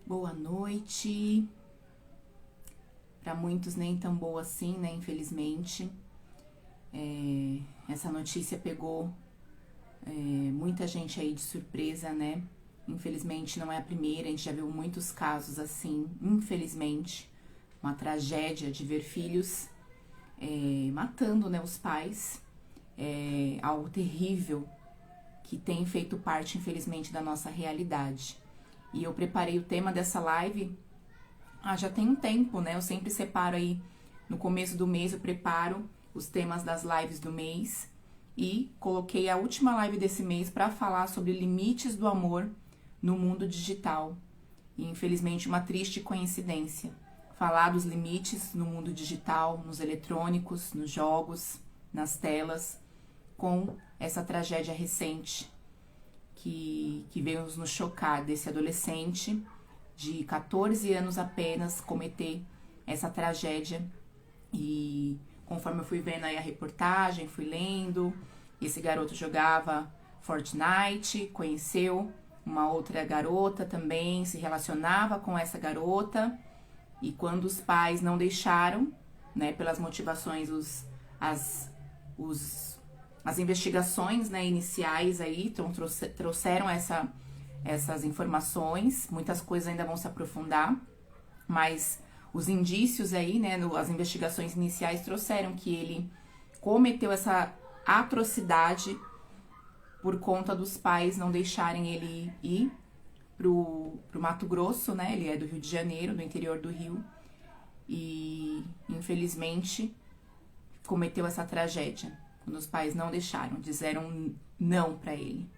Boa noite. Para muitos nem tão boa assim, né? Infelizmente. Essa notícia pegou muita gente aí de surpresa, né? Infelizmente não é a primeira, a gente já viu muitos casos assim, infelizmente. Uma tragédia de ver filhos matando, né, os pais. Algo terrível que tem feito parte, infelizmente, da nossa realidade. E eu preparei o tema dessa live já tem um tempo, né? Eu sempre separo aí, no começo do mês eu preparo os temas das lives do mês e coloquei a última live desse mês para falar sobre limites do amor no mundo digital. E infelizmente uma triste coincidência, falar dos limites no mundo digital, nos eletrônicos, nos jogos, nas telas, com essa tragédia recente que veio nos chocar desse adolescente de 14 anos apenas cometer essa tragédia. E conforme eu fui vendo aí a reportagem, fui lendo, esse garoto jogava Fortnite, conheceu uma outra garota também, se relacionava com essa garota, e quando os pais não deixaram, né, pelas motivações, as investigações, né, iniciais aí trouxeram essas informações, muitas coisas ainda vão se aprofundar, mas os indícios aí, né, as investigações iniciais trouxeram que ele cometeu essa atrocidade por conta dos pais não deixarem ele ir pro Mato Grosso, né, ele é do Rio de Janeiro, do interior do Rio, e infelizmente cometeu essa tragédia, quando os pais não deixaram, disseram não pra ele.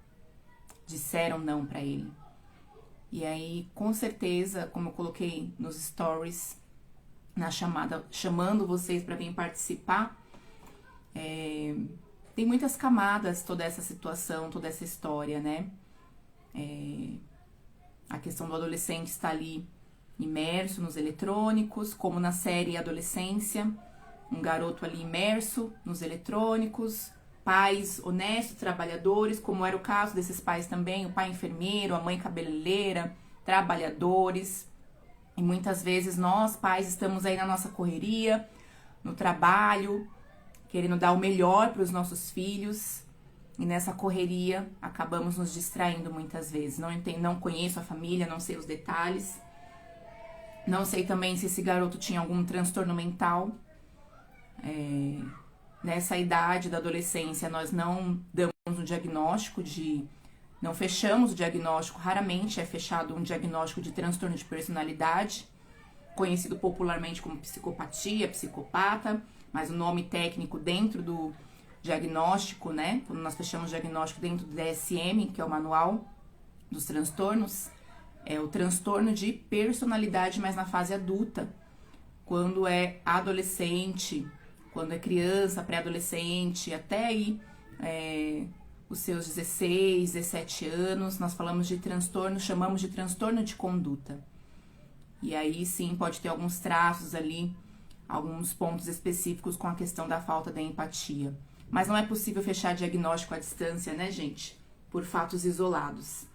E aí, com certeza, como eu coloquei nos stories, na chamada, chamando vocês para vir participar, tem muitas camadas toda essa situação, toda essa história, né? A questão do adolescente estar ali imerso nos eletrônicos, como na série Adolescência, um garoto ali imerso nos eletrônicos, pais honestos, trabalhadores, como era o caso desses pais também, o pai enfermeiro, a mãe cabeleireira, trabalhadores. E muitas vezes nós, pais, estamos aí na nossa correria, no trabalho, querendo dar o melhor para os nossos filhos, e nessa correria acabamos nos distraindo muitas vezes. Não conheço a família, não sei os detalhes, não sei também se esse garoto tinha algum transtorno mental. Nessa idade da adolescência, nós não damos um diagnóstico não fechamos o diagnóstico, raramente é fechado um diagnóstico de transtorno de personalidade, conhecido popularmente como psicopatia, psicopata, mas o nome técnico dentro do diagnóstico, né, quando nós fechamos o diagnóstico dentro do DSM, que é o manual dos transtornos, é o transtorno de personalidade, mas na fase adulta, quando é adolescente, quando é criança, pré-adolescente, até aí os seus 16, 17 anos, nós falamos de transtorno, chamamos de transtorno de conduta. E aí sim pode ter alguns traços ali, alguns pontos específicos com a questão da falta da empatia. Mas não é possível fechar diagnóstico à distância, né, gente? Por fatos isolados.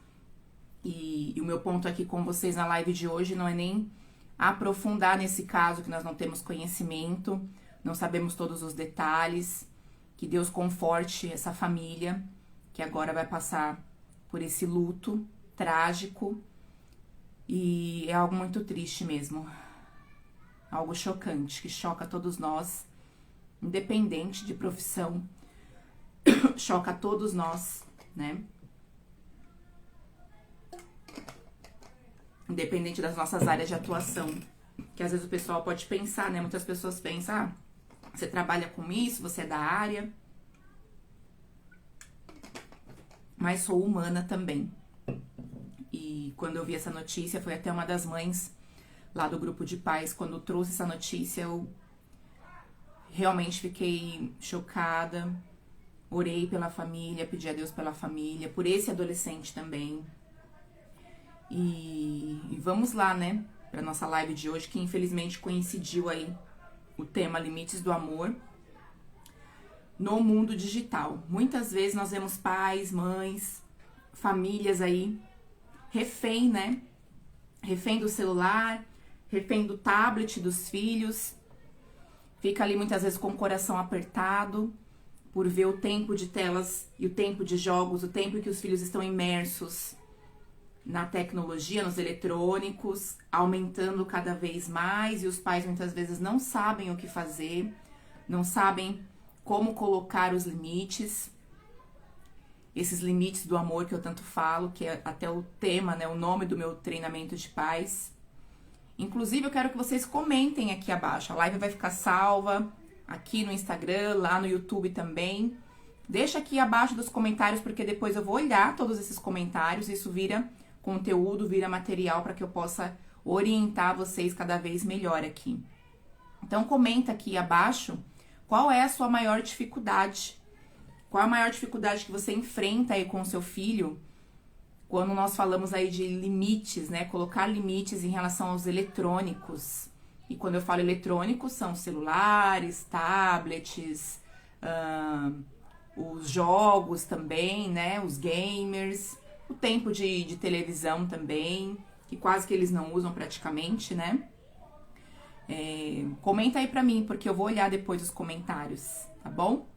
E o meu ponto aqui com vocês na live de hoje não é nem aprofundar nesse caso que nós não temos conhecimento, não sabemos todos os detalhes, que Deus conforte essa família, que agora vai passar por esse luto trágico, e é algo muito triste mesmo, algo chocante, que choca todos nós, independente de profissão, choca todos nós, né? Independente das nossas áreas de atuação, que às vezes o pessoal pode pensar, né? Muitas pessoas pensam, você trabalha com isso, você é da área. Mas sou humana também. E quando eu vi essa notícia, foi até uma das mães lá do grupo de pais, quando trouxe essa notícia, eu realmente fiquei chocada. Orei pela família, pedi a Deus pela família, por esse adolescente também. E vamos lá, né? Pra nossa live de hoje, que infelizmente coincidiu aí o tema Limites do Amor no mundo digital. Muitas vezes nós vemos pais, mães, famílias aí refém, né, refém do celular, refém do tablet dos filhos, fica ali muitas vezes com o coração apertado por ver o tempo de telas e o tempo de jogos, o tempo que os filhos estão imersos na tecnologia, nos eletrônicos, aumentando cada vez mais, e os pais muitas vezes não sabem o que fazer, não sabem como colocar os limites, esses limites do amor que eu tanto falo, que é até o tema, né, o nome do meu treinamento de pais. Inclusive, eu quero que vocês comentem aqui abaixo, a live vai ficar salva aqui no Instagram, lá no YouTube também. Deixa aqui abaixo dos comentários, porque depois eu vou olhar todos esses comentários, isso vira conteúdo, vira material para que eu possa orientar vocês cada vez melhor aqui. Então, comenta aqui abaixo qual é a sua maior dificuldade. Qual a maior dificuldade que você enfrenta aí com o seu filho quando nós falamos aí de limites, né? Colocar limites em relação aos eletrônicos. E quando eu falo eletrônicos, são celulares, tablets, os jogos também, né? Os gamers, o tempo de televisão também, que quase que eles não usam praticamente, né? Comenta aí pra mim, porque eu vou olhar depois os comentários, tá bom?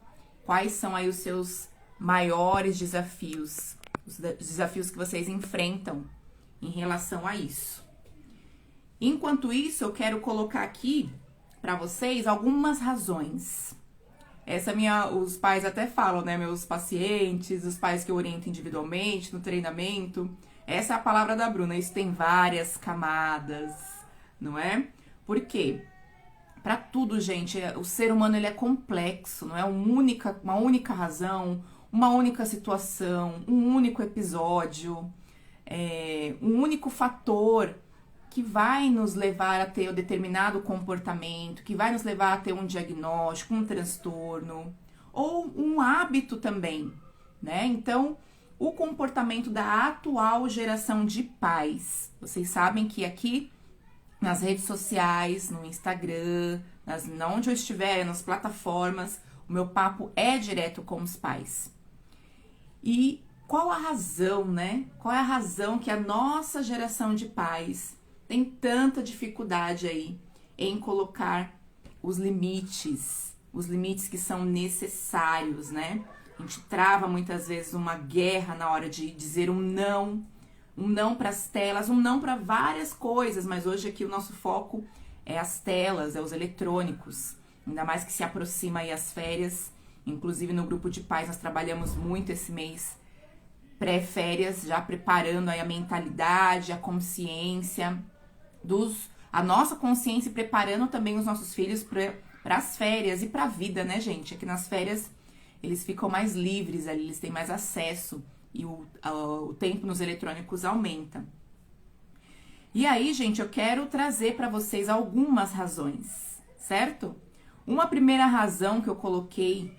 Quais são aí os seus maiores desafios, os desafios que vocês enfrentam em relação a isso. Enquanto isso, eu quero colocar aqui pra vocês algumas razões. Os pais até falam, né, meus pacientes, os pais que eu oriento individualmente no treinamento, essa é a palavra da Bruna, isso tem várias camadas, não é? Por quê? Para tudo, gente, o ser humano ele é complexo, não é uma única razão, uma única situação, um único episódio, um único fator que vai nos levar a ter um determinado comportamento, que vai nos levar a ter um diagnóstico, um transtorno, ou um hábito também, né? Então, o comportamento da atual geração de pais. Vocês sabem que aqui nas redes sociais, no Instagram, onde eu estiver, nas plataformas, o meu papo é direto com os pais. E qual a razão, né? Qual é a razão que a nossa geração de pais tem tanta dificuldade aí em colocar os limites que são necessários, né? A gente trava muitas vezes uma guerra na hora de dizer um não para as telas, um não para várias coisas, mas hoje aqui o nosso foco é as telas, é os eletrônicos, ainda mais que se aproxima aí as férias, inclusive no grupo de pais nós trabalhamos muito esse mês pré-férias, já preparando aí a mentalidade, a consciência, a nossa consciência e preparando também os nossos filhos para as férias e para a vida, né, gente? Aqui nas férias eles ficam mais livres ali, eles têm mais acesso e o tempo nos eletrônicos aumenta. E aí, gente, eu quero trazer para vocês algumas razões, certo? Uma primeira razão que eu coloquei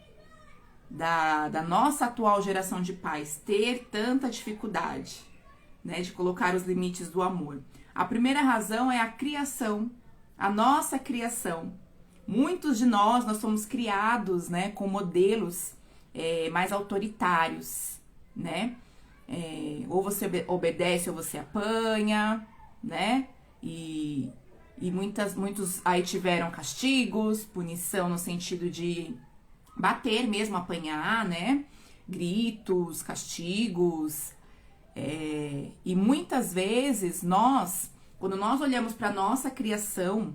da nossa atual geração de pais ter tanta dificuldade, né, de colocar os limites do amor. A primeira razão é a criação, a nossa criação. Muitos de nós somos criados, né, com modelos mais autoritários, né? Ou você obedece ou você apanha, né? E muitos aí tiveram castigos, punição no sentido de bater mesmo, apanhar, né? Gritos, castigos. E muitas vezes quando nós olhamos para nossa criação,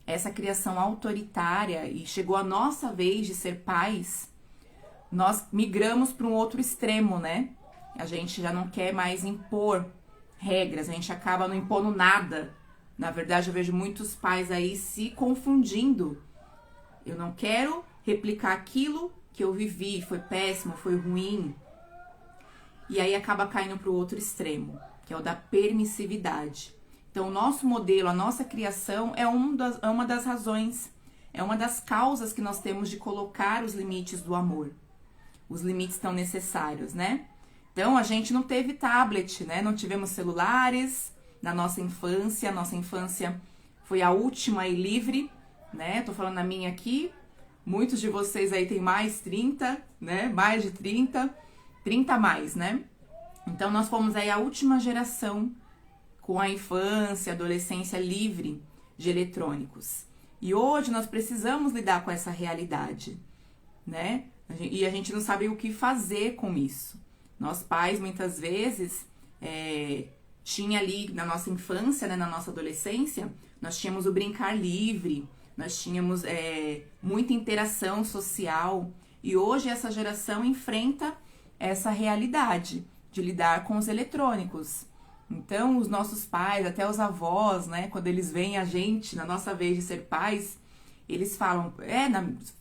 essa criação autoritária, e chegou a nossa vez de ser pais, nós migramos para um outro extremo, né? A gente já não quer mais impor regras, a gente acaba não impondo nada. Na verdade, eu vejo muitos pais aí se confundindo. Eu não quero replicar aquilo que eu vivi, foi péssimo, foi ruim. E aí acaba caindo para o outro extremo, que é o da permissividade. Então, o nosso modelo, a nossa criação é uma das razões, é uma das causas que nós temos de colocar os limites do amor. Os limites tão necessários, né? Então, a gente não teve tablet, né? Não tivemos celulares na nossa infância. A nossa infância foi a última e livre, né? Tô falando a minha aqui. Muitos de vocês aí têm mais 30, né? Mais de 30 a mais, né? Então, nós fomos aí a última geração com a infância, adolescência livre de eletrônicos. E hoje nós precisamos lidar com essa realidade, né? E a gente não sabe o que fazer com isso. Nós pais, muitas vezes, tinha ali na nossa infância, né, na nossa adolescência, nós tínhamos o brincar livre, nós tínhamos muita interação social. E hoje essa geração enfrenta essa realidade de lidar com os eletrônicos. Então, os nossos pais, até os avós, né, quando eles veem a gente, na nossa vez de ser pais, eles falam,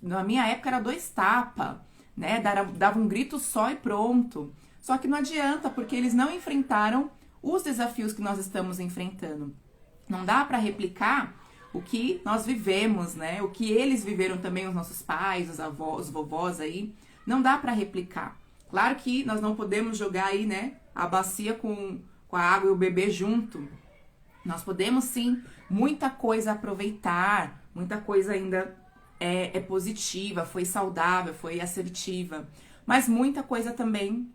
na minha época era 2 tapas, né, dava um grito só e pronto. Só que não adianta, porque eles não enfrentaram os desafios que nós estamos enfrentando. Não dá para replicar o que nós vivemos, né, o que eles viveram também, os nossos pais, os avós, os vovós aí, não dá para replicar. Claro que nós não podemos jogar aí, né, a bacia com a água e o bebê junto. Nós podemos sim, muita coisa aproveitar, muita coisa ainda é positiva, foi saudável, foi assertiva, mas muita coisa também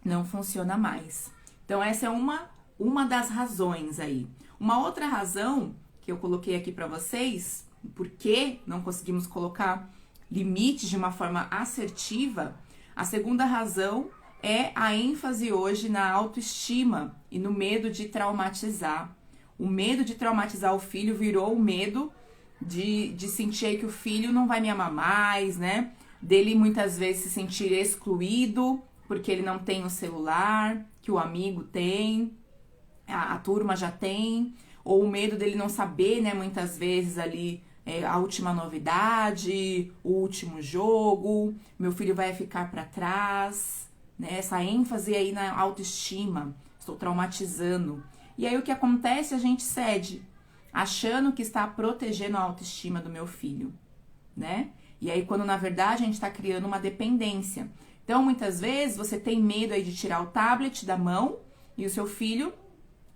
não funciona mais. Então essa é uma das razões aí. Uma outra razão que eu coloquei aqui para vocês, por que não conseguimos colocar limites de uma forma assertiva, a segunda razão é a ênfase hoje na autoestima e no medo de traumatizar. O medo de traumatizar o filho virou o medo de sentir que o filho não vai me amar mais, né? Dele muitas vezes se sentir excluído porque ele não tem o celular que o amigo tem, a turma já tem, ou o medo dele não saber, né? Muitas vezes ali a última novidade, o último jogo, meu filho vai ficar para trás. Né, essa ênfase aí na autoestima, estou traumatizando. E aí o que acontece? A gente cede, achando que está protegendo a autoestima do meu filho, né? E aí quando na verdade a gente está criando uma dependência. Então muitas vezes você tem medo aí de tirar o tablet da mão e o seu filho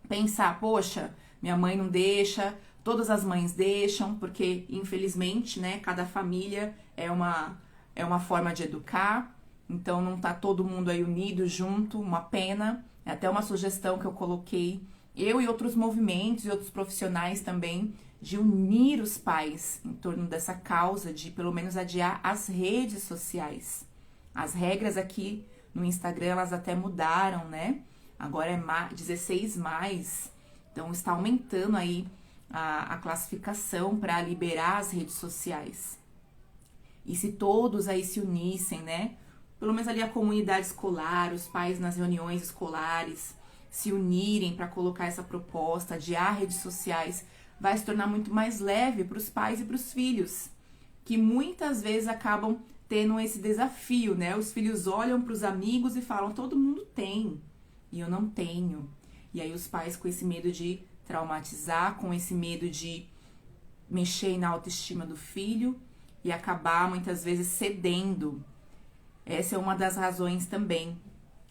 pensar, poxa, minha mãe não deixa, todas as mães deixam, porque infelizmente, né, cada família é uma forma de educar. Então não tá todo mundo aí unido junto, uma pena. É até uma sugestão que eu coloquei, eu e outros movimentos e outros profissionais também, de unir os pais em torno dessa causa de pelo menos adiar as redes sociais. As regras aqui no Instagram, elas até mudaram, né? Agora é 16+, então está aumentando aí a classificação para liberar as redes sociais. E se todos aí se unissem, né? Pelo menos ali a comunidade escolar, os pais nas reuniões escolares, se unirem para colocar essa proposta, adiar redes sociais, vai se tornar muito mais leve para os pais e para os filhos, que muitas vezes acabam tendo esse desafio, né? Os filhos olham para os amigos e falam, todo mundo tem, e eu não tenho. E aí os pais com esse medo de traumatizar, com esse medo de mexer na autoestima do filho e acabar muitas vezes cedendo. Essa é uma das razões também.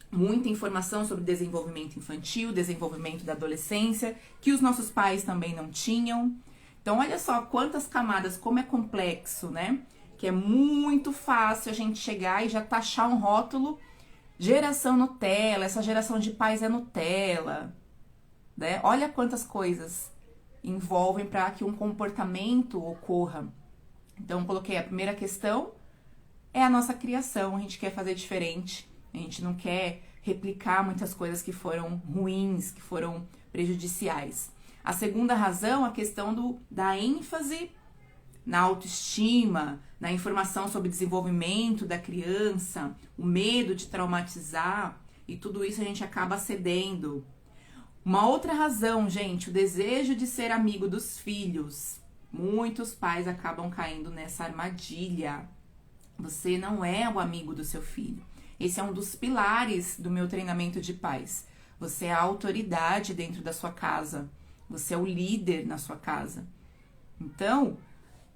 Muita informação sobre desenvolvimento infantil, desenvolvimento da adolescência, que os nossos pais também não tinham. Então, olha só quantas camadas, como é complexo, né? Que é muito fácil a gente chegar e já taxar um rótulo, geração Nutella, essa geração de pais é Nutella, né? Olha quantas coisas envolvem para que um comportamento ocorra. Então, coloquei a primeira questão, é a nossa criação, a gente quer fazer diferente, a gente não quer replicar muitas coisas que foram ruins, que foram prejudiciais. A segunda razão, a questão da ênfase na autoestima, na informação sobre desenvolvimento da criança, o medo de traumatizar, e tudo isso a gente acaba cedendo. Uma outra razão, gente, o desejo de ser amigo dos filhos. Muitos pais acabam caindo nessa armadilha. Você não é o amigo do seu filho. Esse é um dos pilares do meu treinamento de pais. Você é a autoridade dentro da sua casa. Você é o líder na sua casa. Então,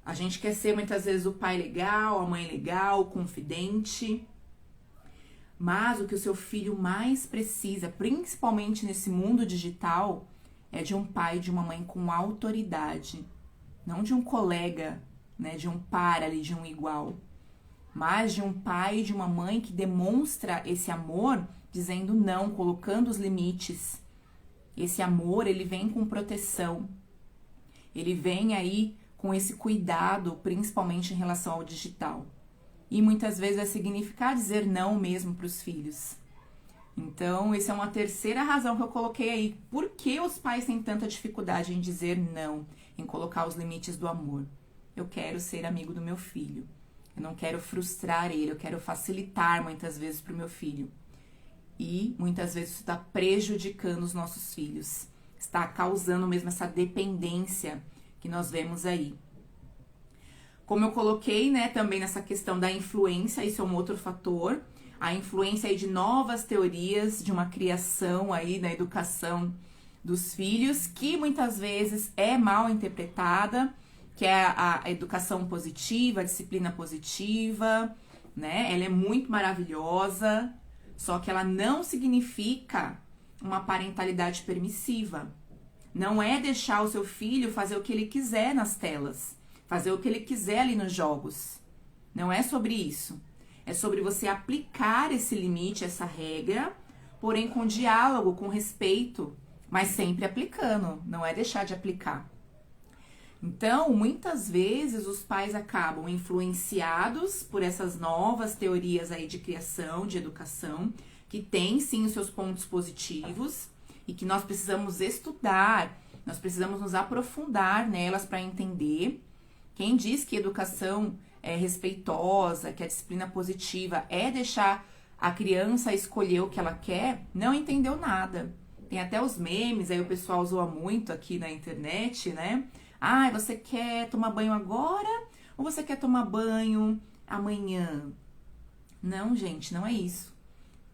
a gente quer ser muitas vezes o pai legal, a mãe legal, o confidente. Mas o que o seu filho mais precisa, principalmente nesse mundo digital, é de um pai e de uma mãe com autoridade. Não de um colega, né, de um par ali, de um igual. Mas de um pai e de uma mãe que demonstra esse amor, dizendo não, colocando os limites. Esse amor, ele vem com proteção. Ele vem aí com esse cuidado, principalmente em relação ao digital. E muitas vezes vai significar dizer não mesmo para os filhos. Então, essa é uma terceira razão que eu coloquei aí. Por que os pais têm tanta dificuldade em dizer não, em colocar os limites do amor? Eu quero ser amigo do meu filho. Eu não quero frustrar ele, eu quero facilitar muitas vezes para o meu filho. E muitas vezes isso está prejudicando os nossos filhos. Está causando mesmo essa dependência que nós vemos aí. Como eu coloquei, né, também nessa questão da influência, isso é um outro fator. A influência aí de novas teorias, de uma criação aí na educação dos filhos, que muitas vezes é mal interpretada, que é a educação positiva, a disciplina positiva, né? Ela é muito maravilhosa, só que ela não significa uma parentalidade permissiva. Não é deixar o seu filho fazer o que ele quiser nas telas, fazer o que ele quiser ali nos jogos. Não é sobre isso. É sobre você aplicar esse limite, essa regra, porém com diálogo, com respeito, mas sempre aplicando, não é deixar de aplicar. Então, muitas vezes os pais acabam influenciados por essas novas teorias aí de criação, de educação, que tem sim os seus pontos positivos e que nós precisamos estudar, nós precisamos nos aprofundar nelas para entender. Quem diz que educação é respeitosa, que a disciplina positiva é deixar a criança escolher o que ela quer, não entendeu nada. Tem até os memes, aí o pessoal zoa muito aqui na internet, né? Ah, você quer tomar banho agora ou você quer tomar banho amanhã? Não, gente, não é isso.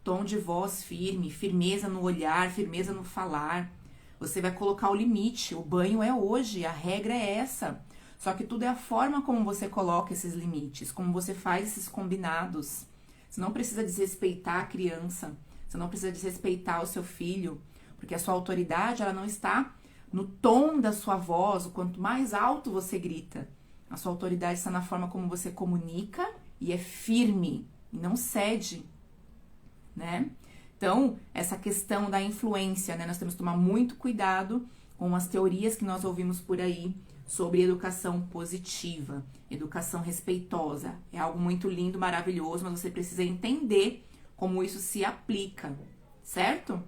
Tom de voz firme, firmeza no olhar, firmeza no falar. Você vai colocar o limite. O banho é hoje, a regra é essa. Só que tudo é a forma como você coloca esses limites, como você faz esses combinados. Você não precisa desrespeitar a criança, você não precisa desrespeitar o seu filho, porque a sua autoridade, ela não está no tom da sua voz. O quanto mais alto você grita, a sua autoridade está na forma como você comunica e é firme e não cede, né? Então, essa questão da influência, né? Nós temos que tomar muito cuidado com as teorias que nós ouvimos por aí sobre educação positiva, educação respeitosa. É algo muito lindo, maravilhoso, mas você precisa entender como isso se aplica, certo?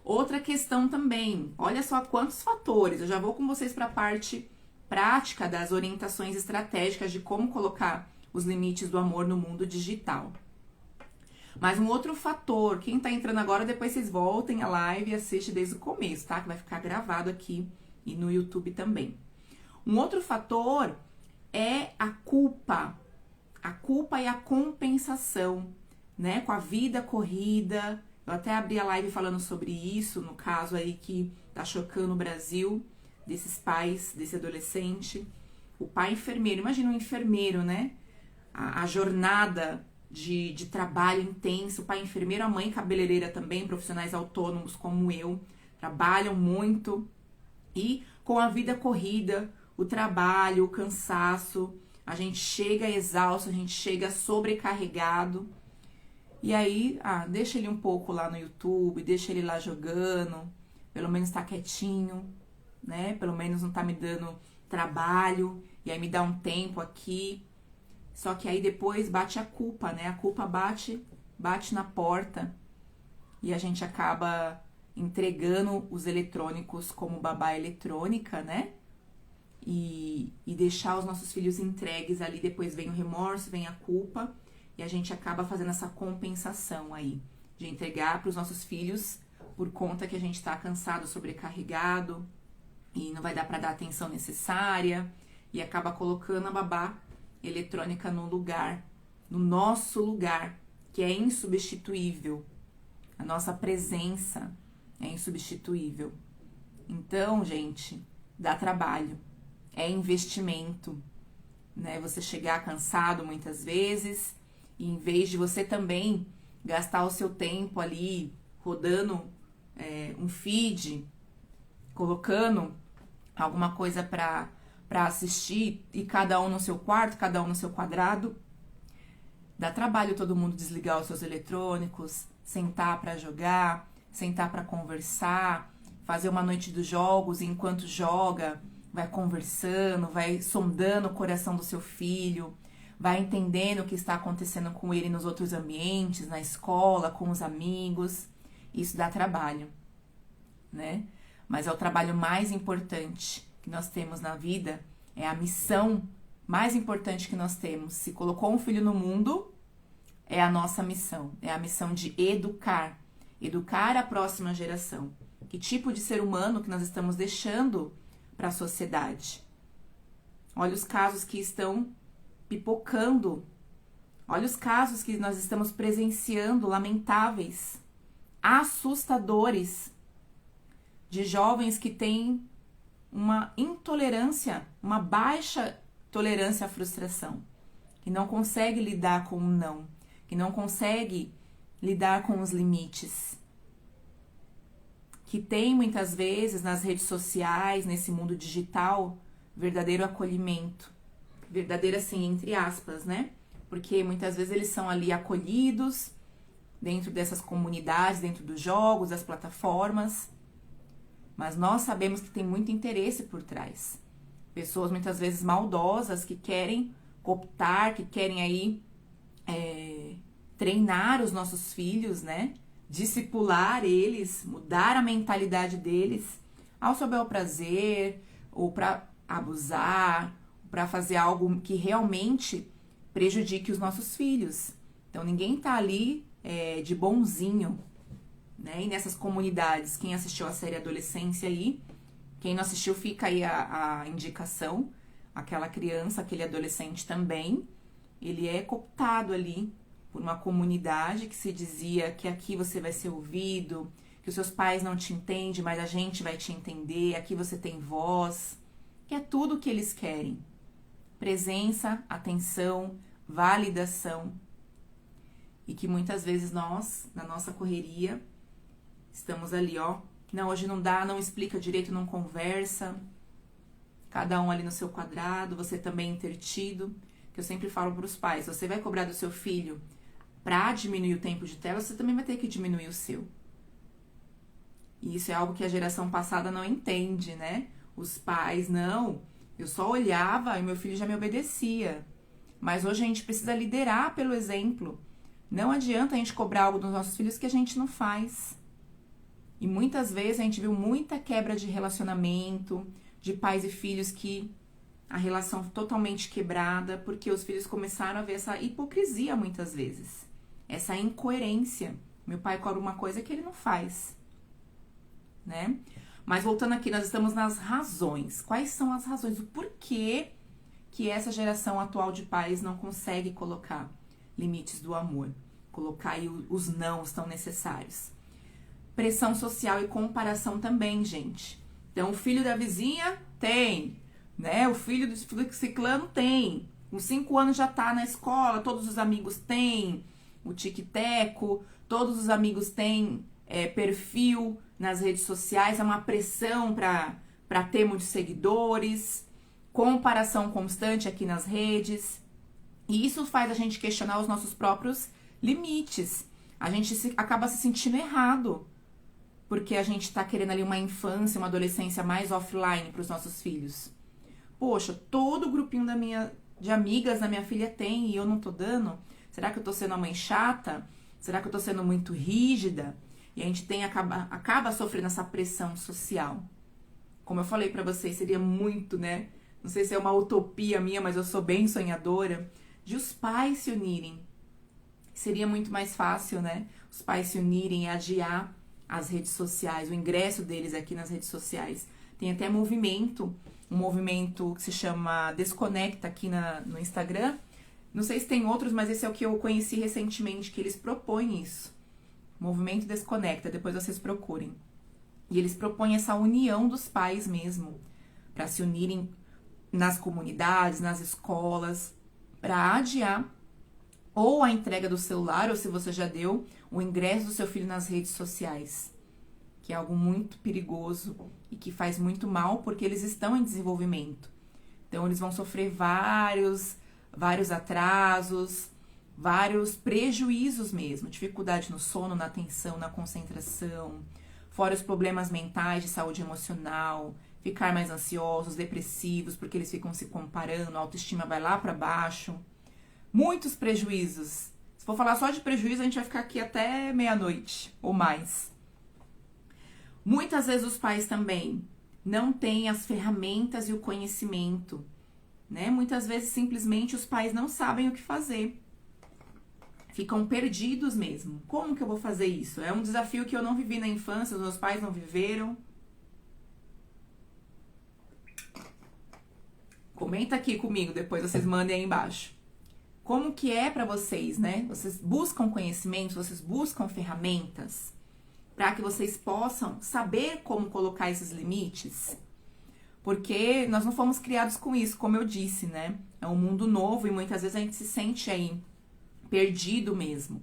Outra questão também, olha só quantos fatores, eu já vou com vocês para a parte prática das orientações estratégicas de como colocar os limites do amor no mundo digital. Mas um outro fator, quem tá entrando agora, depois vocês voltem a live e assistem desde o começo, tá? Que vai ficar gravado aqui e no YouTube também. Um outro fator é a culpa e a compensação, né? Com a vida corrida. Eu até abri a live falando sobre isso, no caso aí que tá chocando o Brasil, desses pais, desse adolescente. O pai enfermeiro, imagina um enfermeiro, né? A jornada de trabalho intenso, o pai enfermeiro, a mãe cabeleireira também, profissionais autônomos como eu, trabalham muito. E com a vida corrida, o trabalho, o cansaço, a gente chega exausto, a gente chega sobrecarregado. E aí, deixa ele um pouco lá no YouTube, deixa ele lá jogando, pelo menos tá quietinho, né? Pelo menos não tá me dando trabalho, e aí me dá um tempo aqui. Só que aí depois bate a culpa, né? A culpa bate na porta e a gente acaba entregando os eletrônicos como babá eletrônica, né? E deixar os nossos filhos entregues ali, depois vem o remorso, vem a culpa. E a gente acaba fazendo essa compensação aí, de entregar para os nossos filhos por conta que a gente está cansado, sobrecarregado e não vai dar para dar a atenção necessária e acaba colocando a babá eletrônica no lugar, no nosso lugar, que é insubstituível. A nossa presença é insubstituível. Então, gente, dá trabalho, é investimento, né? Você chegar cansado muitas vezes. E em vez de você também gastar o seu tempo ali rodando um feed, colocando alguma coisa para assistir e cada um no seu quarto, cada um no seu quadrado, dá trabalho todo mundo desligar os seus eletrônicos, sentar para jogar, sentar para conversar, fazer uma noite dos jogos e enquanto joga, vai conversando, vai sondando o coração do seu filho, vai entendendo o que está acontecendo com ele nos outros ambientes, na escola, com os amigos. Isso dá trabalho, né? Mas é o trabalho mais importante que nós temos na vida, é a missão mais importante que nós temos. Se colocou um filho no mundo, é a nossa missão, é a missão de educar a próxima geração. Que tipo de ser humano que nós estamos deixando para a sociedade? Olha os casos que estão pipocando, olha os casos que nós estamos presenciando, lamentáveis, assustadores, de jovens que têm uma intolerância, uma baixa tolerância à frustração, que não consegue lidar com o não, que não consegue lidar com os limites, que tem muitas vezes nas redes sociais, nesse mundo digital, verdadeiro acolhimento, verdadeiro assim, entre aspas, né? Porque muitas vezes eles são ali acolhidos dentro dessas comunidades, dentro dos jogos, das plataformas, mas nós sabemos que tem muito interesse por trás. Pessoas muitas vezes maldosas que querem cooptar, que querem aí treinar os nossos filhos, né? Discipular eles, mudar a mentalidade deles ao seu bel prazer, ou para abusar, para fazer algo que realmente prejudique os nossos filhos. Então ninguém tá ali de bonzinho, né? E nessas comunidades, quem assistiu a série Adolescência aí, quem não assistiu, fica aí a indicação. Aquela criança, aquele adolescente também, ele é cooptado ali por uma comunidade que se dizia que aqui você vai ser ouvido, que os seus pais não te entendem, mas a gente vai te entender, aqui você tem voz, que é tudo o que eles querem. Presença, atenção, validação. E que muitas vezes nós, na nossa correria, estamos ali, ó, não, hoje não dá, não explica direito, não conversa, cada um ali no seu quadrado, você também intertido, que eu sempre falo para os pais, você vai cobrar do seu filho para diminuir o tempo de tela, você também vai ter que diminuir o seu. E isso é algo que a geração passada não entende, né? Os pais, não, eu só olhava e meu filho já me obedecia. Mas hoje a gente precisa liderar pelo exemplo. Não adianta a gente cobrar algo dos nossos filhos que a gente não faz. E muitas vezes a gente viu muita quebra de relacionamento, de pais e filhos que a relação totalmente quebrada, porque os filhos começaram a ver essa hipocrisia muitas vezes. Essa incoerência. Meu pai cobra uma coisa que ele não faz, né? Mas voltando aqui, nós estamos nas razões. Quais são as razões? O porquê que essa geração atual de pais não consegue colocar limites do amor? Colocar aí os nãos tão necessários. Pressão social e comparação também, gente. Então, o filho da vizinha tem, né? O filho do ciclano tem. Com 5 anos já tá na escola, todos os amigos têm o tic-teco, todos os amigos têm perfil nas redes sociais, é uma pressão para ter muitos seguidores, comparação constante aqui nas redes. E isso faz a gente questionar os nossos próprios limites. A gente acaba se sentindo errado, porque a gente tá querendo ali uma infância, uma adolescência mais offline para os nossos filhos. Poxa, todo o grupinho de amigas da minha filha tem e eu não tô dando? Será que eu tô sendo a mãe chata? Será que eu tô sendo muito rígida? E a gente acaba sofrendo essa pressão social. Como eu falei pra vocês, seria muito, né? Não sei se é uma utopia minha, mas eu sou bem sonhadora, de os pais se unirem. Seria muito mais fácil, né? Os pais se unirem e adiar as redes sociais, o ingresso deles aqui nas redes sociais. Tem até um movimento que se chama Desconecta aqui no Instagram. Não sei se tem outros, mas esse é o que eu conheci recentemente, que eles propõem isso. Movimento Desconecta, depois vocês procurem. E eles propõem essa união dos pais mesmo, para se unirem nas comunidades, nas escolas, para adiar ou a entrega do celular, ou se você já deu, o ingresso do seu filho nas redes sociais, que é algo muito perigoso e que faz muito mal porque eles estão em desenvolvimento. Então eles vão sofrer vários atrasos, vários prejuízos mesmo, dificuldade no sono, na atenção, na concentração, fora os problemas mentais de saúde emocional, ficar mais ansiosos, depressivos, porque eles ficam se comparando, a autoestima vai lá para baixo. Muitos prejuízos. Se for falar só de prejuízo, a gente vai ficar aqui até meia-noite ou mais. Muitas vezes os pais também não têm as ferramentas e o conhecimento, né? Muitas vezes simplesmente os pais não sabem o que fazer. Ficam perdidos mesmo. Como que eu vou fazer isso? É um desafio que eu não vivi na infância, os meus pais não viveram. Comenta aqui comigo, depois vocês mandem aí embaixo. Como que é para vocês, né? Vocês buscam conhecimento, vocês buscam ferramentas para que vocês possam saber como colocar esses limites? Porque nós não fomos criados com isso, como eu disse, né? É um mundo novo e muitas vezes a gente se sente aí perdido mesmo.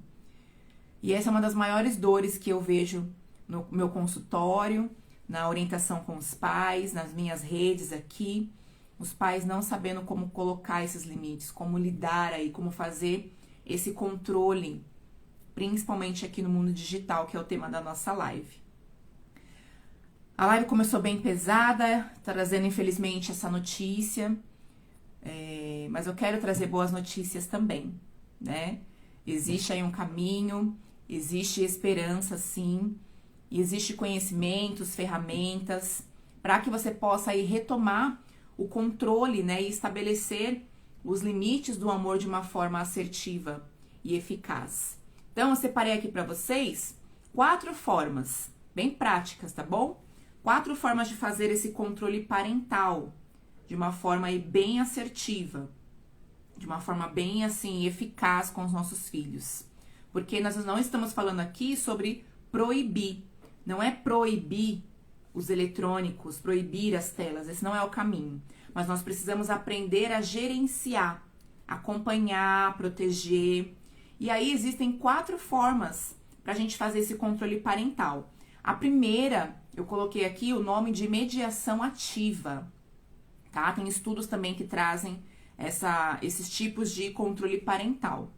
E essa é uma das maiores dores que eu vejo no meu consultório, na orientação com os pais, nas minhas redes aqui. Os pais não sabendo como colocar esses limites, como lidar aí, como fazer esse controle, principalmente aqui no mundo digital, que é o tema da nossa live. A live começou bem pesada, trazendo infelizmente essa notícia, mas eu quero trazer boas notícias também, né? Existe aí um caminho, existe esperança sim, e existe conhecimentos, ferramentas, para que você possa aí retomar o controle, né, e estabelecer os limites do amor de uma forma assertiva e eficaz. Então, eu separei aqui para vocês 4 formas bem práticas, tá bom? 4 formas de fazer esse controle parental de uma forma aí bem assertiva, de uma forma bem assim eficaz com os nossos filhos. Porque nós não estamos falando aqui sobre proibir, não é proibir os eletrônicos, proibir as telas, esse não é o caminho. Mas nós precisamos aprender a gerenciar, acompanhar, proteger. E aí existem 4 formas para a gente fazer esse controle parental. A primeira, eu coloquei aqui o nome de mediação ativa, tá? Tem estudos também que trazem esses tipos de controle parental.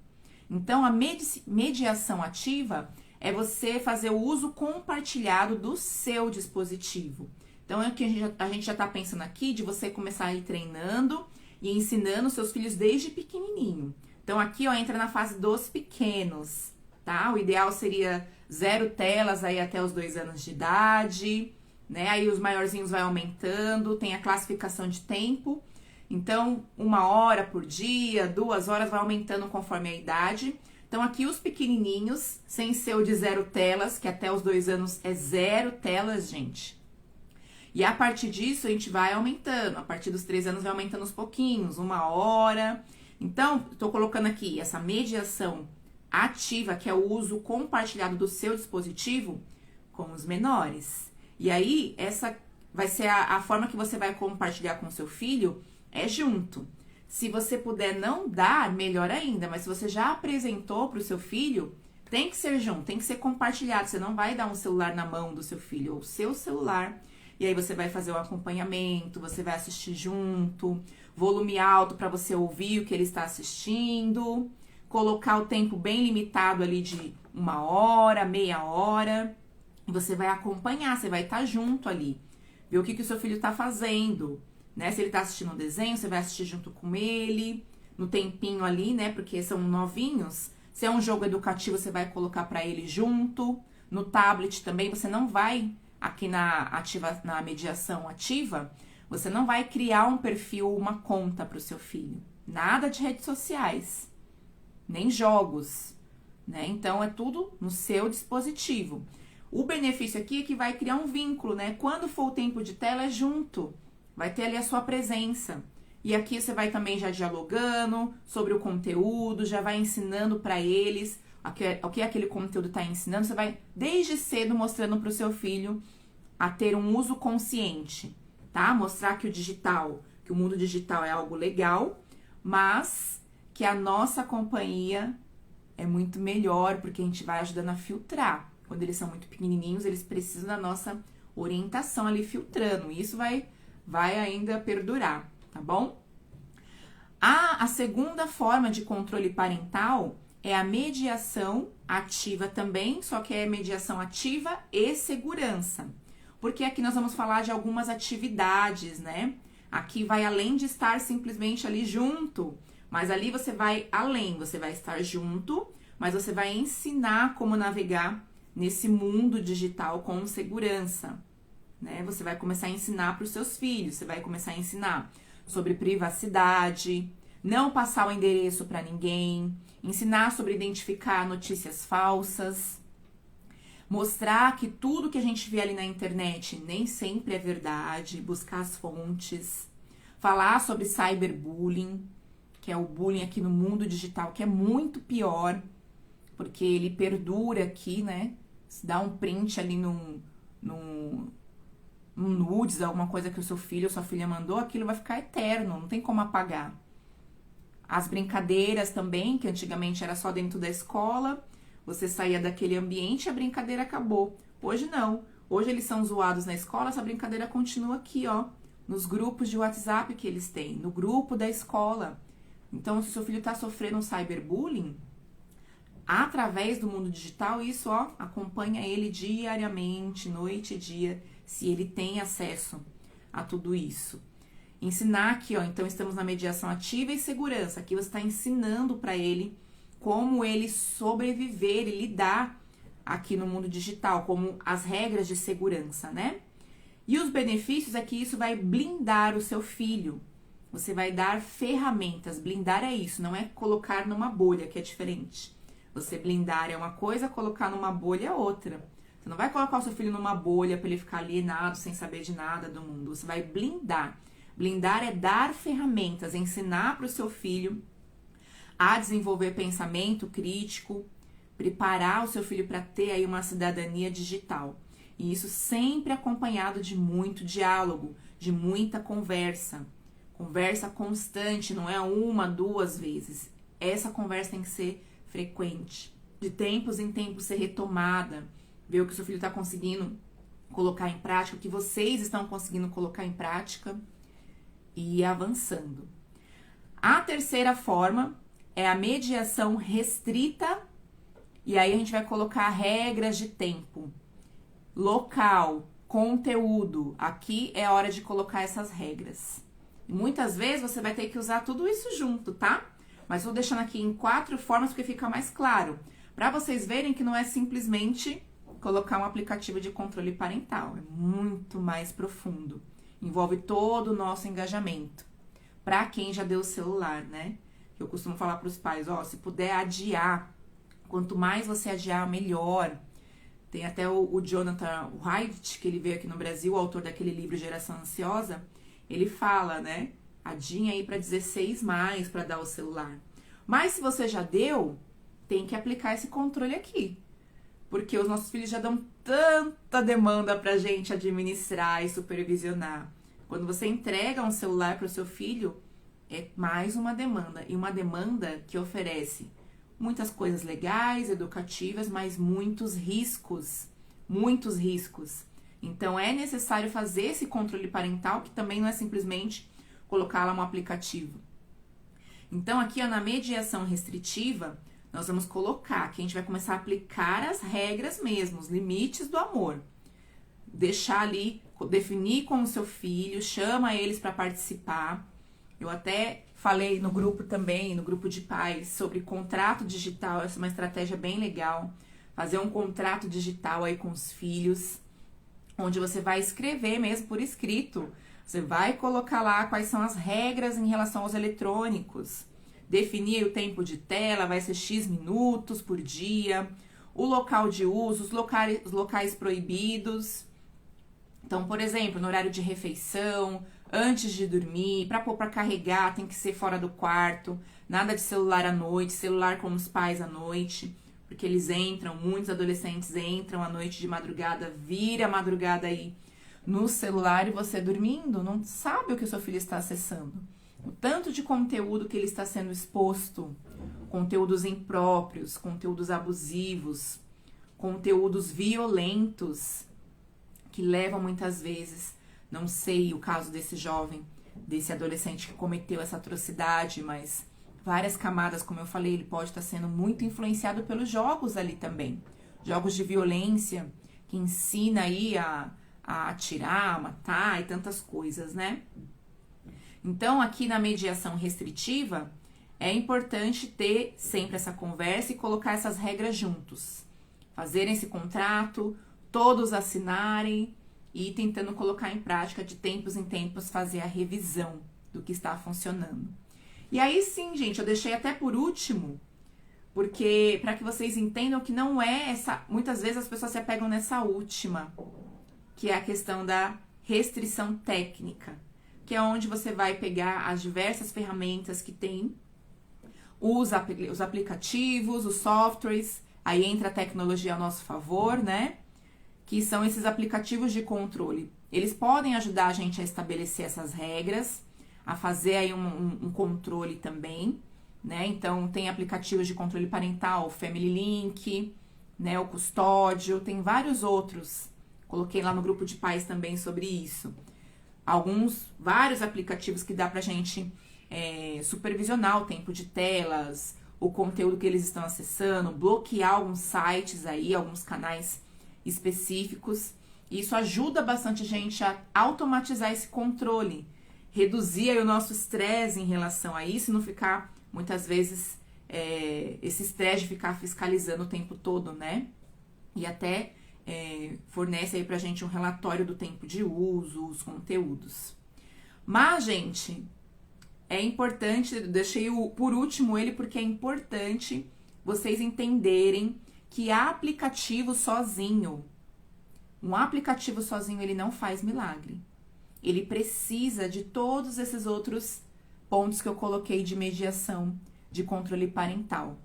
Então, a mediação ativa é você fazer o uso compartilhado do seu dispositivo. Então, é o que a gente já está pensando aqui de você começar a ir treinando e ensinando seus filhos desde pequenininho. Então, aqui, ó, entra na fase dos pequenos, tá? O ideal seria 0 telas aí até os 2 anos de idade, né? Aí os maiorzinhos vai aumentando, tem a classificação de tempo. Então, 1 hora por dia, 2 horas, vai aumentando conforme a idade. Então, aqui os pequenininhos, sem ser o de 0 telas, que até os 2 anos é 0 telas, gente. E a partir disso, a gente vai aumentando. A partir dos 3 anos, vai aumentando aos pouquinhos, 1 hora. Então, tô colocando aqui essa mediação ativa, que é o uso compartilhado do seu dispositivo com os menores. E aí, essa vai ser a forma que você vai compartilhar com o seu filho, é junto. Se você puder não dar, melhor ainda. Mas se você já apresentou para o seu filho, tem que ser junto, tem que ser compartilhado. Você não vai dar um celular na mão do seu filho, ou o seu celular. E aí você vai fazer o acompanhamento, você vai assistir junto, volume alto para você ouvir o que ele está assistindo, colocar o tempo bem limitado ali de 1 hora, meia hora. E você vai acompanhar, você vai estar junto ali, ver o que o seu filho está fazendo. Né? Se ele tá assistindo um desenho, você vai assistir junto com ele, no tempinho ali, né? Porque são novinhos. Se é um jogo educativo, você vai colocar para ele junto. No tablet também, você não vai, aqui na mediação ativa, você não vai criar um perfil, uma conta para o seu filho. Nada de redes sociais, nem jogos, né? Então, é tudo no seu dispositivo. O benefício aqui é que vai criar um vínculo, né? Quando for o tempo de tela, é junto. Vai ter ali a sua presença. E aqui você vai também já dialogando sobre o conteúdo, já vai ensinando para eles o que aquele conteúdo está ensinando. Você vai, desde cedo, mostrando para o seu filho a ter um uso consciente, tá? Mostrar que o mundo digital é algo legal, mas que a nossa companhia é muito melhor, porque a gente vai ajudando a filtrar. Quando eles são muito pequenininhos, eles precisam da nossa orientação ali filtrando. E isso vai ainda perdurar, tá bom? A segunda forma de controle parental é a mediação ativa também, só que é mediação ativa e segurança. Porque aqui nós vamos falar de algumas atividades, né? Aqui vai além de estar simplesmente ali junto, mas ali você vai além, você vai estar junto, mas você vai ensinar como navegar nesse mundo digital com segurança, né? Você vai começar a ensinar para os seus filhos, você vai começar a ensinar sobre privacidade, não passar o endereço para ninguém, ensinar sobre identificar notícias falsas, mostrar que tudo que a gente vê ali na internet nem sempre é verdade, buscar as fontes, falar sobre cyberbullying, que é o bullying aqui no mundo digital, que é muito pior, porque ele perdura aqui, né? Se dá um print ali num nudes, alguma coisa que o seu filho ou sua filha mandou, aquilo vai ficar eterno, não tem como apagar. As brincadeiras também, que antigamente era só dentro da escola, você saía daquele ambiente e a brincadeira acabou. Hoje não. Hoje eles são zoados na escola, essa brincadeira continua aqui, ó, nos grupos de WhatsApp que eles têm, no grupo da escola. Então, se o seu filho tá sofrendo um cyberbullying, através do mundo digital, isso, ó, acompanha ele diariamente, noite e dia, se ele tem acesso a tudo isso. Ensinar aqui, ó, então estamos na mediação ativa e segurança. Aqui você está ensinando para ele como ele sobreviver e lidar aqui no mundo digital, como as regras de segurança, né? E os benefícios é que isso vai blindar o seu filho. Você vai dar ferramentas. Blindar é isso, não é colocar numa bolha, que é diferente. Você blindar é uma coisa, colocar numa bolha é outra. Você não vai colocar o seu filho numa bolha para ele ficar alienado, sem saber de nada do mundo. Você vai blindar. Blindar é dar ferramentas, ensinar para o seu filho a desenvolver pensamento crítico, preparar o seu filho para ter aí uma cidadania digital. E isso sempre acompanhado de muito diálogo, de muita conversa. Conversa constante, não é uma, duas vezes. Essa conversa tem que ser frequente. De tempos em tempos ser retomada, ver o que o seu filho está conseguindo colocar em prática, o que vocês estão conseguindo colocar em prática e ir avançando. A terceira forma é a mediação restrita, e aí a gente vai colocar regras de tempo, local, conteúdo. Aqui é a hora de colocar essas regras. E muitas vezes você vai ter que usar tudo isso junto, tá? Mas vou deixando aqui em 4 formas porque fica mais claro. Para vocês verem que não é simplesmente colocar um aplicativo de controle parental. É muito mais profundo. Envolve todo o nosso engajamento. Para quem já deu o celular, né? Eu costumo falar para os pais, ó, se puder adiar, quanto mais você adiar, melhor. Tem até o Jonathan Haidt, que ele veio aqui no Brasil, o autor daquele livro Geração Ansiosa, ele fala, né? Adinha aí para 16 mais para dar o celular. Mas se você já deu, tem que aplicar esse controle aqui. Porque os nossos filhos já dão tanta demanda pra gente administrar e supervisionar. Quando você entrega um celular para o seu filho, é mais uma demanda. E uma demanda que oferece muitas coisas legais, educativas, mas muitos riscos. Muitos riscos. Então, é necessário fazer esse controle parental, que também não é simplesmente colocar lá um aplicativo. Então, aqui, ó, na mediação restritiva, nós vamos colocar que a gente vai começar a aplicar as regras mesmo, os limites do amor. Deixar ali, definir com o seu filho, chama eles para participar. Eu até falei no grupo também, no grupo de pais, sobre contrato digital. Essa é uma estratégia bem legal. Fazer um contrato digital aí com os filhos, onde você vai escrever mesmo por escrito. Você vai colocar lá quais são as regras em relação aos eletrônicos. Definir o tempo de tela, vai ser X minutos por dia. O local de uso, os locais proibidos. Então, por exemplo, no horário de refeição, antes de dormir, para pôr para carregar, tem que ser fora do quarto. Nada de celular à noite, celular com os pais à noite. Porque eles entram, muitos adolescentes entram à noite de madrugada, vira a madrugada aí no celular e você dormindo, não sabe o que o seu filho está acessando. O tanto de conteúdo que ele está sendo exposto, conteúdos impróprios, conteúdos abusivos, conteúdos violentos, que levam muitas vezes, não sei o caso desse jovem, desse adolescente que cometeu essa atrocidade, mas várias camadas, como eu falei, ele pode estar sendo muito influenciado pelos jogos ali também. Jogos de violência, que ensina aí a atirar, a matar e tantas coisas, né? Então, aqui na mediação restritiva, é importante ter sempre essa conversa e colocar essas regras juntos. Fazerem esse contrato, todos assinarem e ir tentando colocar em prática de tempos em tempos, fazer a revisão do que está funcionando. E aí sim, gente, eu deixei até por último, porque para que vocês entendam que não é essa... Muitas vezes as pessoas se apegam nessa última, que é a questão da restrição técnica, que é onde você vai pegar as diversas ferramentas que tem, os aplicativos, os softwares, aí entra a tecnologia a nosso favor, né? Que são esses aplicativos de controle. Eles podem ajudar a gente a estabelecer essas regras, a fazer aí um controle também, né? Então, tem aplicativos de controle parental, o Family Link, né? O Custódio, tem vários outros. Coloquei lá no grupo de pais também sobre isso. Vários aplicativos que dá pra gente supervisionar o tempo de telas, o conteúdo que eles estão acessando, bloquear alguns sites aí, alguns canais específicos. Isso ajuda bastante a gente a automatizar esse controle, reduzir aí o nosso estresse em relação a isso, e não ficar, muitas vezes, esse estresse de ficar fiscalizando o tempo todo, né? E até fornece aí pra gente um relatório do tempo de uso, os conteúdos. Mas, gente, é importante, deixei por último ele porque é importante vocês entenderem que aplicativo sozinho, um aplicativo sozinho, ele não faz milagre. Ele precisa de todos esses outros pontos que eu coloquei de mediação, de controle parental.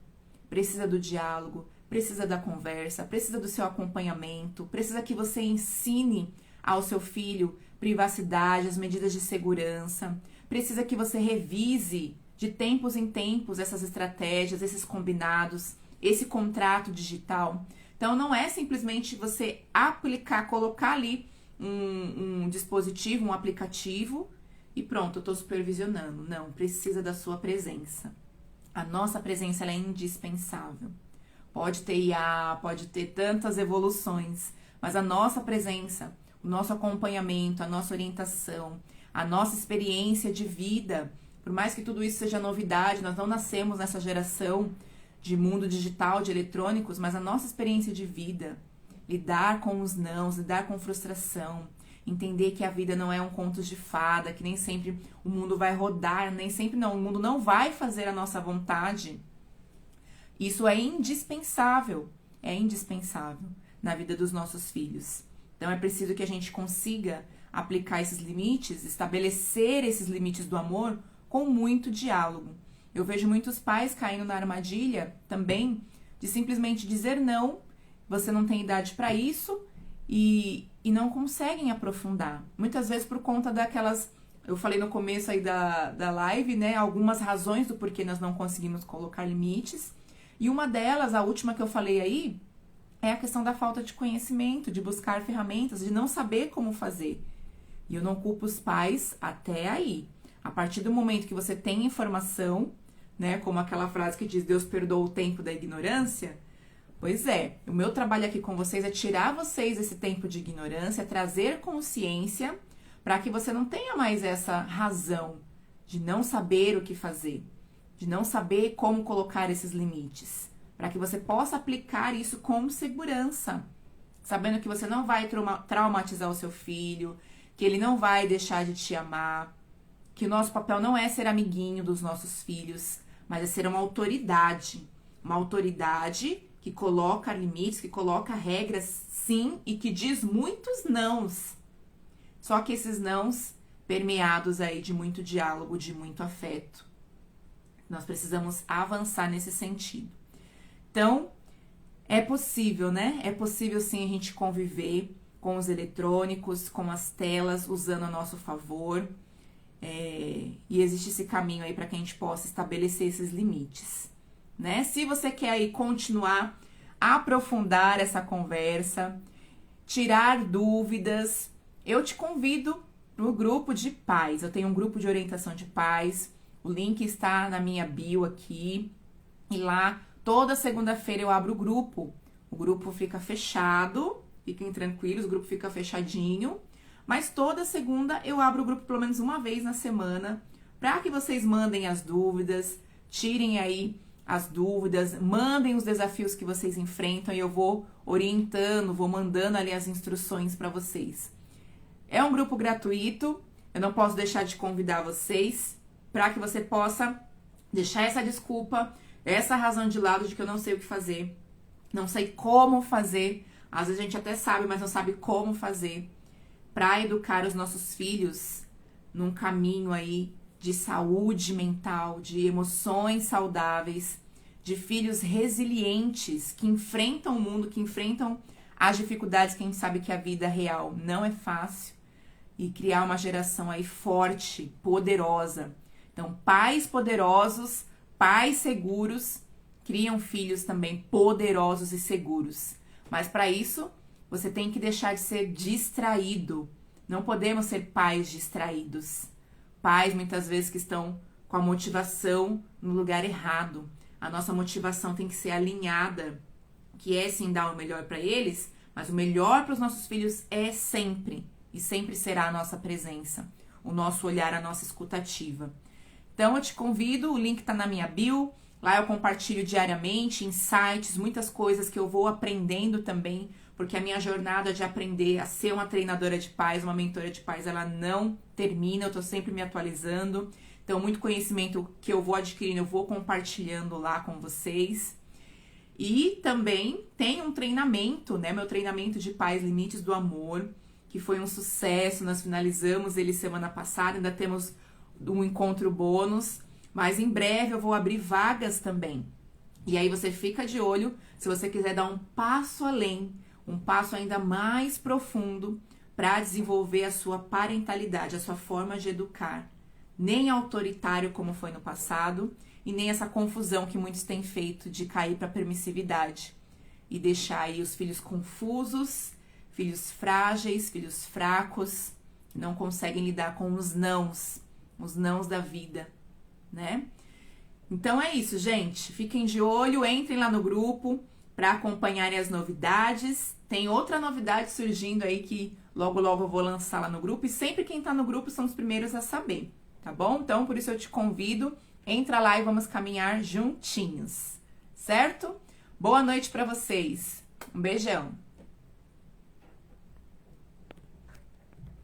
Precisa do diálogo, precisa da conversa, precisa do seu acompanhamento, precisa que você ensine ao seu filho privacidade, as medidas de segurança, precisa que você revise de tempos em tempos essas estratégias, esses combinados, esse contrato digital. Então, não é simplesmente você aplicar, colocar ali um dispositivo, um aplicativo e pronto, eu estou supervisionando. Não, precisa da sua presença. A nossa presença ela é indispensável. Pode ter IA, pode ter tantas evoluções, mas a nossa presença, o nosso acompanhamento, a nossa orientação, a nossa experiência de vida, por mais que tudo isso seja novidade, nós não nascemos nessa geração de mundo digital, de eletrônicos, mas a nossa experiência de vida, lidar com os nãos, lidar com frustração, entender que a vida não é um conto de fada, que nem sempre o mundo vai rodar, nem sempre não, o mundo não vai fazer a nossa vontade. Isso é indispensável na vida dos nossos filhos. Então é preciso que a gente consiga aplicar esses limites, estabelecer esses limites do amor com muito diálogo. Eu vejo muitos pais caindo na armadilha também de simplesmente dizer não, você não tem idade para isso e não conseguem aprofundar. Muitas vezes por conta daquelas, eu falei no começo aí da live, né, algumas razões do porquê nós não conseguimos colocar limites. E uma delas, a última que eu falei aí, é a questão da falta de conhecimento, de buscar ferramentas, de não saber como fazer. E eu não culpo os pais até aí. A partir do momento que você tem informação, né, como aquela frase que diz, Deus perdoa o tempo da ignorância, pois é, o meu trabalho aqui com vocês é tirar vocês esse tempo de ignorância, trazer consciência, para que você não tenha mais essa razão de não saber o que fazer, de não saber como colocar esses limites, para que você possa aplicar isso com segurança, sabendo que você não vai traumatizar o seu filho, que ele não vai deixar de te amar, que o nosso papel não é ser amiguinho dos nossos filhos, mas é ser uma autoridade que coloca limites, que coloca regras, sim, e que diz muitos nãos. Só que esses nãos permeados aí de muito diálogo, de muito afeto. Nós precisamos avançar nesse sentido. Então, é possível, né? É possível sim a gente conviver com os eletrônicos, com as telas, usando a nosso favor. E existe esse caminho aí para que a gente possa estabelecer esses limites, né? Se você quer aí continuar, aprofundar essa conversa, tirar dúvidas, eu te convido no grupo de pais. Eu tenho um grupo de orientação de pais, O link está na minha bio aqui. E lá, toda segunda-feira eu abro o grupo. O grupo fica fechado, fiquem tranquilos, o grupo fica fechadinho. Mas toda segunda eu abro o grupo pelo menos uma vez na semana, para que vocês mandem as dúvidas, tirem aí as dúvidas, mandem os desafios que vocês enfrentam e eu vou orientando, vou mandando ali as instruções para vocês. É um grupo gratuito, eu não posso deixar de convidar vocês para que você possa deixar essa desculpa, essa razão de lado de que eu não sei o que fazer, não sei como fazer, às vezes a gente até sabe, mas não sabe como fazer, para educar os nossos filhos num caminho aí de saúde mental, de emoções saudáveis, de filhos resilientes que enfrentam o mundo, que enfrentam as dificuldades, que a gente sabe que a vida real não é fácil, e criar uma geração aí forte, poderosa. Então, pais poderosos, pais seguros, criam filhos também poderosos e seguros. Mas para isso, você tem que deixar de ser distraído. Não podemos ser pais distraídos. Pais, muitas vezes, que estão com a motivação no lugar errado. A nossa motivação tem que ser alinhada, que é sim dar o melhor para eles, mas o melhor para os nossos filhos é sempre, e sempre será a nossa presença, o nosso olhar, a nossa escutativa. Então eu te convido, o link está na minha bio, lá eu compartilho diariamente insights, muitas coisas que eu vou aprendendo também, porque a minha jornada de aprender a ser uma treinadora de pais, uma mentora de pais, ela não termina, eu tô sempre me atualizando. Então, muito conhecimento que eu vou adquirindo, eu vou compartilhando lá com vocês. E também tem um treinamento, né? Meu treinamento de Pais Limites do Amor, que foi um sucesso, nós finalizamos ele semana passada, ainda temos um encontro bônus, mas em breve eu vou abrir vagas também. E aí você fica de olho, se você quiser dar um passo além, um passo ainda mais profundo para desenvolver a sua parentalidade, a sua forma de educar. Nem autoritário como foi no passado e nem essa confusão que muitos têm feito de cair para permissividade e deixar aí os filhos confusos, filhos frágeis, filhos fracos, não conseguem lidar com os nãos da vida, né? Então é isso, gente. Fiquem de olho, entrem lá no grupo para acompanharem as novidades. Tem outra novidade surgindo aí que logo eu vou lançar lá no grupo. E sempre quem tá no grupo são os primeiros a saber, tá bom? Então, por isso eu te convido, entra lá e vamos caminhar juntinhos, certo? Boa noite para vocês. Um beijão.